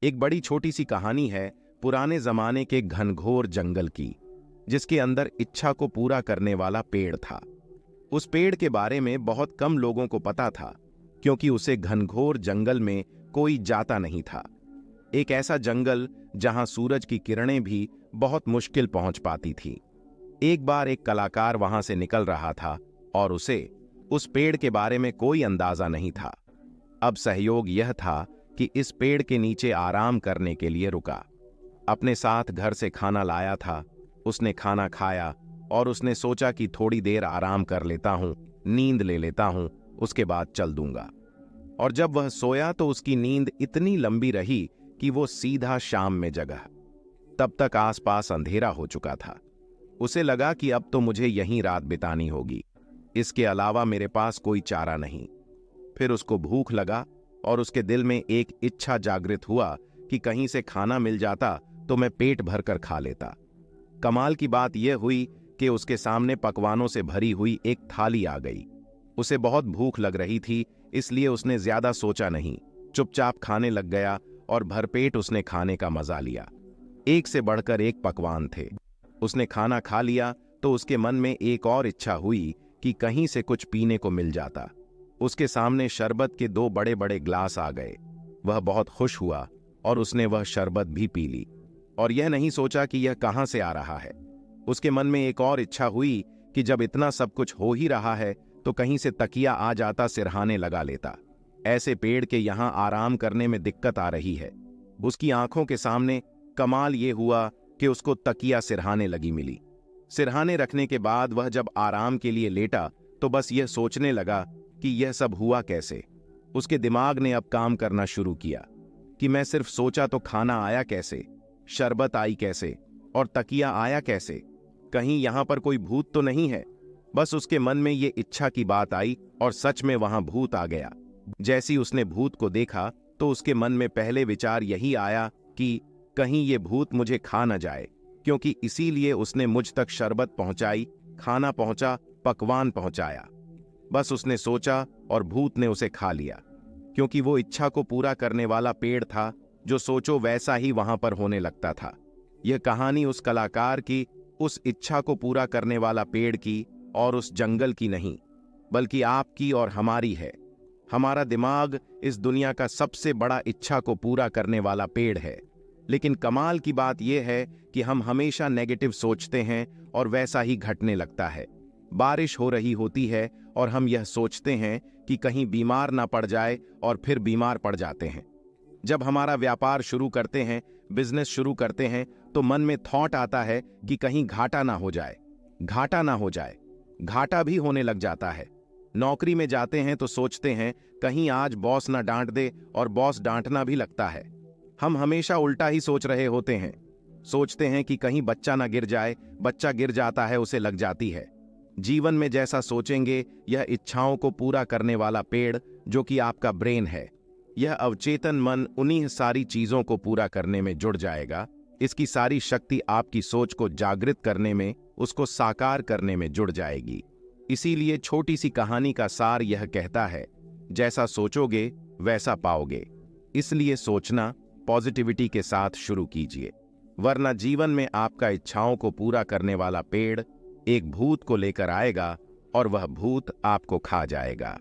एक बड़ी छोटी सी कहानी है पुराने जमाने के घनघोर जंगल की, जिसके अंदर इच्छा को पूरा करने वाला पेड़ था। उस पेड़ के बारे में बहुत कम लोगों को पता था, क्योंकि उसे घनघोर जंगल में कोई जाता नहीं था। एक ऐसा जंगल जहां सूरज की किरणें भी बहुत मुश्किल पहुंच पाती थी। एक बार एक कलाकार वहां से निकल रहा था और उसे उस पेड़ के बारे में कोई अंदाजा नहीं था। अब सहयोग यह था कि इस पेड़ के नीचे आराम करने के लिए रुका। अपने साथ घर से खाना लाया था। उसने खाना खाया और उसने सोचा कि थोड़ी देर आराम कर लेता हूं, नींद ले लेता हूं, उसके बाद चल दूंगा। और जब वह सोया तो उसकी नींद इतनी लंबी रही कि वो सीधा शाम में जगा। तब तक आसपास अंधेरा हो चुका था। उसे लगा कि अब तो मुझे यहीं रात बितानी होगी, इसके अलावा मेरे पास कोई चारा नहीं। फिर उसको भूख लगा और उसके दिल में एक इच्छा जागृत हुआ कि कहीं से खाना मिल जाता तो मैं पेट भरकर खा लेता। कमाल की बात यह हुई कि उसके सामने पकवानों से भरी हुई एक थाली आ गई। उसे बहुत भूख लग रही थी, इसलिए उसने ज्यादा सोचा नहीं, चुपचाप खाने लग गया और भरपेट उसने खाने का मजा लिया। एक से बढ़कर एक पकवान थे। उसने खाना खा लिया तो उसके मन में एक और इच्छा हुई कि कहीं से कुछ पीने को मिल जाता। उसके सामने शरबत के 2 बड़े बड़े ग्लास आ गए। वह बहुत खुश हुआ और उसने वह शरबत भी पी ली, और यह नहीं सोचा कि यह कहां से आ रहा है। उसके मन में एक और इच्छा हुई कि जब इतना सब कुछ हो ही रहा है तो कहीं से तकिया आ जाता, सिरहाने लगा लेता। ऐसे पेड़ के यहां आराम करने में दिक्कत आ रही है। उसकी आंखों के सामने कमाल यह हुआ कि उसको तकिया सिरहाने लगी मिली। सिरहाने रखने के बाद वह जब आराम के लिए लेटा तो बस यह सोचने लगा कि यह सब हुआ कैसे। उसके दिमाग ने अब काम करना शुरू किया कि मैं सिर्फ सोचा तो खाना आया कैसे, शरबत आई कैसे और तकिया आया कैसे। कहीं यहां पर कोई भूत तो नहीं है। बस उसके मन में ये इच्छा की बात आई और सच में वहां भूत आ गया। जैसी उसने भूत को देखा तो उसके मन में पहले विचार यही आया कि कहीं ये भूत मुझे खा न जाए, क्योंकि इसीलिए उसने मुझ तक शरबत पहुंचाई, खाना पहुंचा, पकवान पहुंचाया। बस उसने सोचा और भूत ने उसे खा लिया, क्योंकि वो इच्छा को पूरा करने वाला पेड़ था। जो सोचो वैसा ही वहां पर होने लगता था। यह कहानी उस कलाकार की, उस इच्छा को पूरा करने वाला पेड़ की और उस जंगल की नहीं, बल्कि आपकी और हमारी है। हमारा दिमाग इस दुनिया का सबसे बड़ा इच्छा को पूरा करने वाला पेड़ है। लेकिन कमाल की बात यह है कि हम हमेशा नेगेटिव सोचते हैं और वैसा ही घटने लगता है। बारिश हो रही होती है और हम यह सोचते हैं कि कहीं बीमार ना पड़ जाए और फिर बीमार पड़ जाते हैं। जब हमारा व्यापार शुरू करते हैं, बिजनेस शुरू करते हैं, तो मन में थॉट आता है कि कहीं घाटा ना हो जाए, घाटा ना हो जाए। घाटा भी होने लग जाता है। नौकरी में जाते हैं तो सोचते हैं कहीं आज बॉस ना डांट दे, और बॉस डांटना भी लगता है। हम हमेशा उल्टा ही सोच रहे होते हैं। सोचते हैं कि कहीं बच्चा ना गिर जाए, बच्चा गिर जाता है, उसे लग जाती है। जीवन में जैसा सोचेंगे, यह इच्छाओं को पूरा करने वाला पेड़ जो कि आपका ब्रेन है, यह अवचेतन मन उन्हीं सारी चीजों को पूरा करने में जुड़ जाएगा। इसकी सारी शक्ति आपकी सोच को जागृत करने में, उसको साकार करने में जुड़ जाएगी। इसीलिए छोटी सी कहानी का सार यह कहता है, जैसा सोचोगे वैसा पाओगे। इसलिए सोचना पॉजिटिविटी के साथ शुरू कीजिए, वरना जीवन में आपका इच्छाओं को पूरा करने वाला पेड़ एक भूत को लेकर आएगा और वह भूत आपको खा जाएगा।